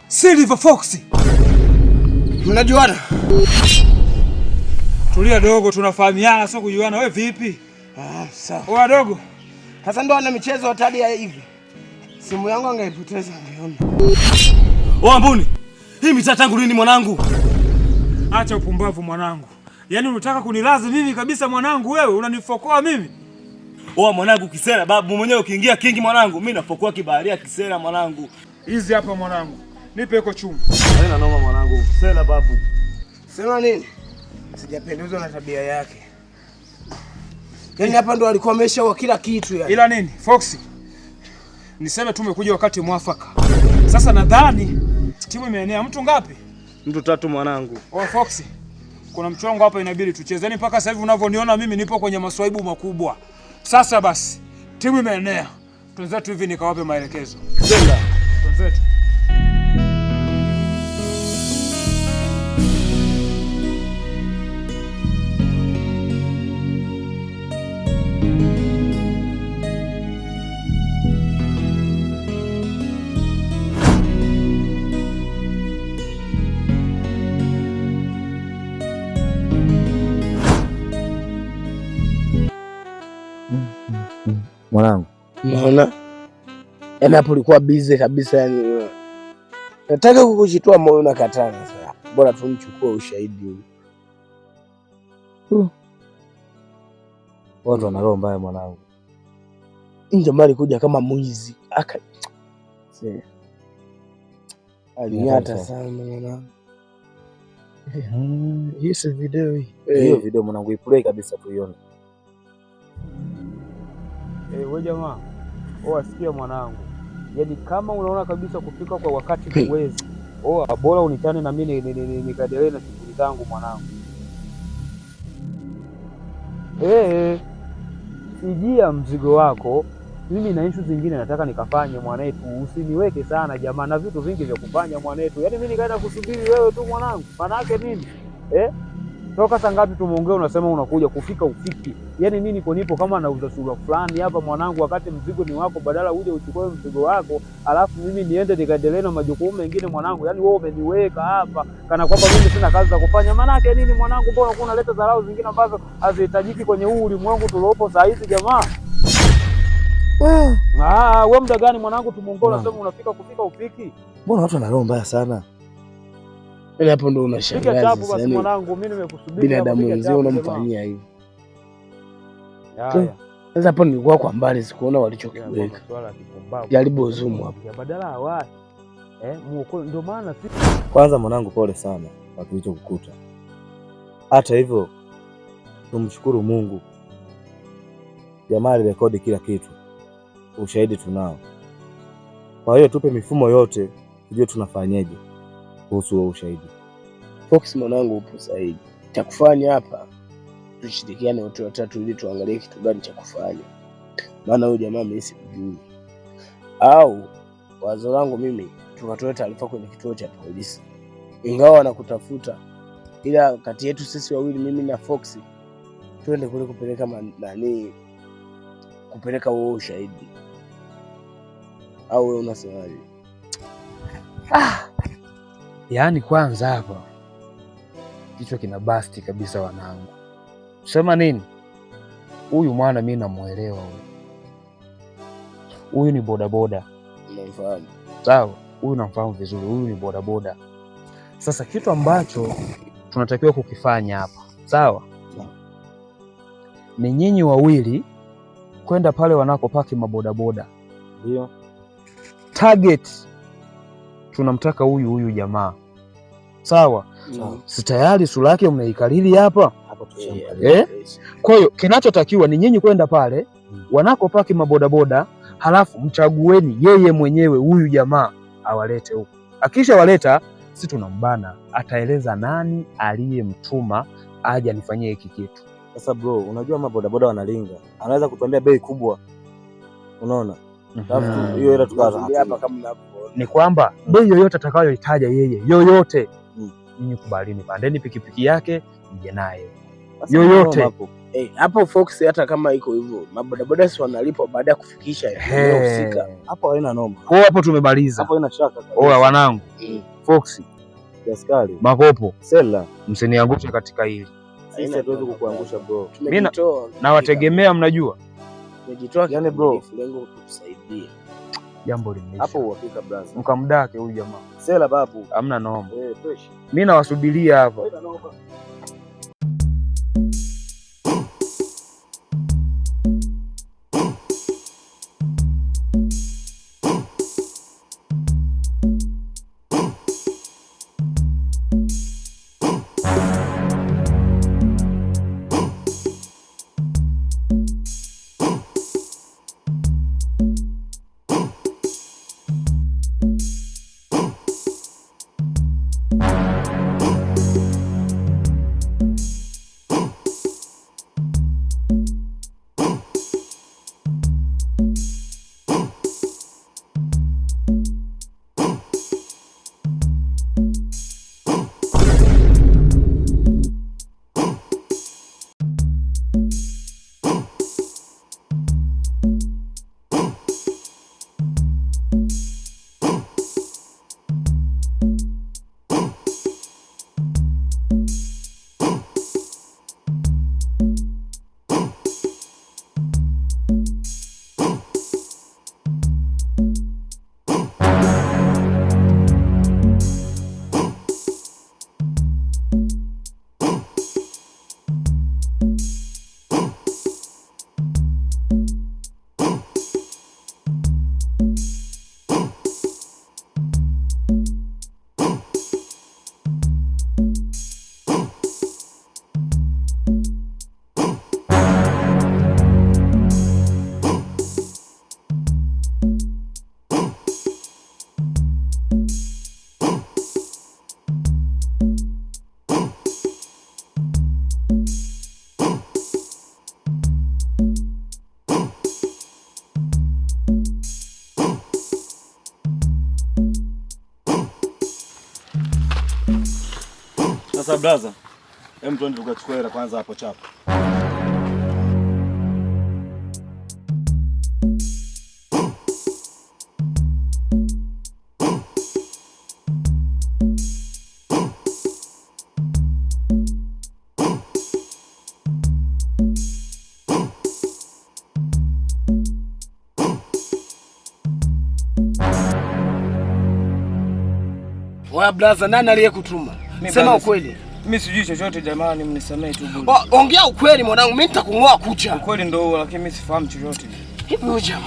Silver Fox. Mnajuana? Tulia dogo, tunafahamiana sio kujuana. Wewe vipi? Sawa. Wewe dogo. Sasa ndo ana michezo hatari ya hivi. Simu yangu angeipoteza angeona. Wewe Mbuni. Hii mitaa tangu lini mwanangu? Acha upumbavu mwanangu. Yaani unataka kunilaza mimi kabisa mwanangu wewe? Unanifokoa mimi? Wewe mwanangu kisera babu mwenyewe ukiingia kingi mwanangu. Mimi nafokoa kibaharia kisera mwanangu. Hizi hapa mwanangu. Nipe iko chumba. Haina noma mwanangu. Kisera babu. Sema nini? Sijapendezwa na tabia yake. Yaani hapa ndo alikuwa ameshaua kila kitu yani. Ila nini? Foxy. Niseme tu umekuja wakati mwafaka. Sasa nadhani timu imeenea mtu ngapi? Mtu 3 mwanangu. Oh Foxy. Kuna mchongo hapa inabidi tucheze. Yaani mpaka sasa hivi unavyoniona mimi nipo kwenye maswaibu makubwa. Sasa basi, timu imeenea. Tunzetu hivi nikawape maelekezo. Zenda. Tunzetu. Mwanangu. Unaona? Yaani hapo ulikuwa busy kabisa yani. Nataka kukushitoa moyo na katana sasa. Bora tumchukue ushahidi. Watu wana roho mbaya mwanangu. Nje mali kuja kama mwizi. Alinyata sana mwanangu. Hii si video hii. Hiyo video mwanangu iplay kabisa tuione. Wewe jamaa, wasikia mwanangu. Yaani kama unaona kabisa kufika kwa wakati huwezi. Bora unichane na mimi nikaendelee na shughuli zangu mwanangu. Sijia mzigo wako. Mimi na issue zingine nataka nikafanye mwanetu. Usiniweke sana jamaa na vitu vingi vya kufanya mwanetu. Yaani mimi nikaenda kusubiri wewe tu mwanangu. Maana yake nini? Toka saa ngapi tumeongea unasema unakuja kufika ufiki. Yaani mimi nipo kama nauza sura fulani hapa mwanangu, wakati mzigo ni wako, badala uje uchukue mzigo wako alafu mimi niende nikaendelee na majukumu mengine mwanangu. Yaani wewe umeniweka hapa kana kwamba mimi sina kazi za kufanya. Maana yake nini mwanangu? Mbona unaleta dharau zingine ambazo hazihitajiki kwenye huu ulimwengu tuliopo saa hizi jamaa? Wewe muda gani mwanangu tumeongea unasema unafika kufika ufiki? Mbona watu wana roho mbaya sana? Ile hapo ndo unashangaza basi yani, mwanangu mimi nimekusubiri binadamu wenzio unamfanyia hivi. Sasa hapo nilikuwa kwa mbali sikuona walichokiweka. Jaribu uzumu hapo. Badala ya wapi? Ndio maana kwanza mwanangu pole sana kwa kilichokukuta. Hata hivyo tumshukuru Mungu. Jamaa alirekodi kila kitu. Ushahidi tunao. Kwa hiyo tupe mifumo yote tujue tunafanyaje kuhusu huo ushahidi. Fox mwanangu upo sahihi. Cha kufanya hapa tushirikiane wote watatu ili tuangalie kitu gani cha kufanya. Maana huyu jamaa mimi sikujui. Au wazo langu mimi tukatoe taarifa kwenye kituo cha polisi. Ingawa wanakutafuta, ila kati yetu sisi wawili mimi na Fox twende kule kupeleka kupeleka huo ushahidi. Au wewe unasemaje? Yaani kwanza hapa kichwa kina basti kabisa wanangu. Sema nini? Huyu mwana mimi namuelewa huyu. Huyu ni bodaboda. Unamfahamu? Sawa, huyu namfahamu vizuri. Huyu ni bodaboda. Sasa kitu ambacho tunatakiwa kukifanya hapa, sawa? Ni nyinyi wawili kwenda pale wanakopaki mabodaboda. Ndio. Target tunamtaka huyu jamaa. Sawa, Si tayari sura yake umeikalili hapa? Hapo tushamaliza. Kwa hiyo kinachotakiwa ni nyinyi kwenda pale wanakopaki mabodaboda, halafu mchagueni yeye mwenyewe huyu jamaa awalete huko. Akisha waleta, si tunambana, ataeleza nani aliyemtuma aje anifanyie hiki kitu. Sasa bro, unajua mabodaboda wanalinga, anaweza kutuambia bei kubwa, unaona? Alafu hiyo hela tukaza hapa kama mnapoona ni kwamba bei yoyote atakayoitaja yeye yoyote, nyinyi kubalini, pandeni pikipiki yake mje naye yoyote. Hapo Fox, hata kama iko hivyo mabodaboda si wanalipwa baada ya kufikisha husika. Hapo haina noma. Kwa hapo tumemaliza. Hapo haina shaka. Oya wanangu, Fox, Askari, Makopo, Sela, msiniangushe katika hili. Sisi hatuwezi kukuangusha bro. Mimi nawategemea, mnajua. Tumejitoa yani bro, lengo kutusaidia. Jambo limeisha. Hapo uhakika brother. Mkamdake huyu jamaa. Sela babu. Hamna noma. Fresh. Mimi nawasubiria hapa. Sasa brother, hem twende tukachukua hela kwanza hapo chapo. Wa brother, nani aliyekutuma? Sema ukweli. Mimi sijui chochote jamani, mnisamee tu bure. Ongea ukweli mwanangu, mimi nitakung'oa kucha. Ukweli ndio huo, lakini mimi sifahamu chochote. Hivi wewe jamani.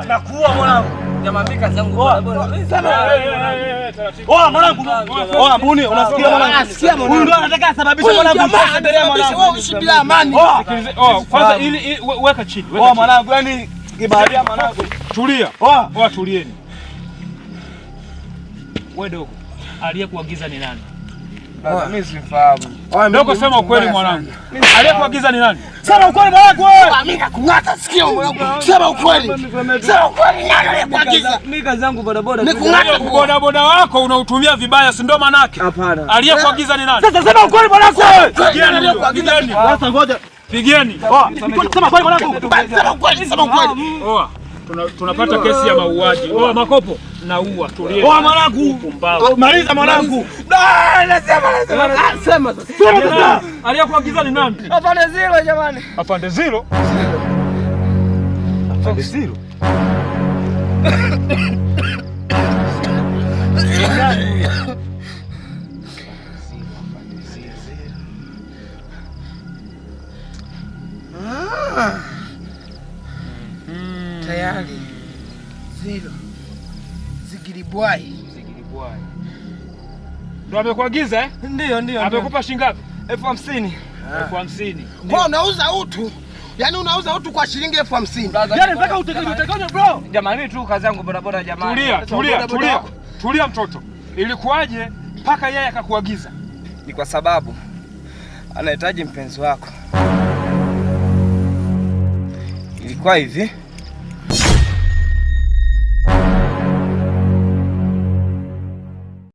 Nakuua mwanangu. Jamaa mimi kazi yangu mwanangu. Mbuni, unasikia mwanangu? Nasikia mwanangu. Huyu ndo anataka asababishe mwanangu kuendelea mwanangu. Wewe uishi bila amani. Kwanza ili weka chini. Mwanangu, yani kibaharia mwanangu. Tulia. Tulieni. Wewe dogo, aliyekuagiza ni nani? Mimi sifahamu. Dogo, sema ukweli mwanangu. Aliyekuagiza ni nani? Sema ukweli mwanangu wewe. Mimi nakung'ata sikio mwanangu. Sema ukweli. Sema ukweli, nani aliyekuagiza? Mimi kazi yangu bodaboda. Nikung'ata bodaboda wako unautumia vibaya, si ndo manake? Hapana. Aliyekuagiza ni nani? Sasa sema ukweli mwanangu wewe. Pigeni. Sasa ngoja. Pigeni. Sema ukweli mwanangu. Sema ukweli, sema ukweli. Tunapata kesi ya mauaji. Makopo, naua. Tulie. Mwanangu. Maliza mwanangu. Sema sasa. Aliyekuagiza ni nani? Afande Zilo jamani. Afande Zilo? Afande Zilo? Zigiribwai. Zigiribwai. Ndio amekuagiza eh? Ndio. Amekupa shilingi ngapi? 50,000. 50,000. Kwa unauza utu? Yaani unauza utu kwa shilingi 50,000. Yaani mpaka utekane bro. Jamani mimi tu kazi yangu bodaboda jamani. Tulia mtoto. Ilikuwaje mpaka yeye akakuagiza? Ni kwa sababu anahitaji mpenzi wako. Ilikuwa hivi.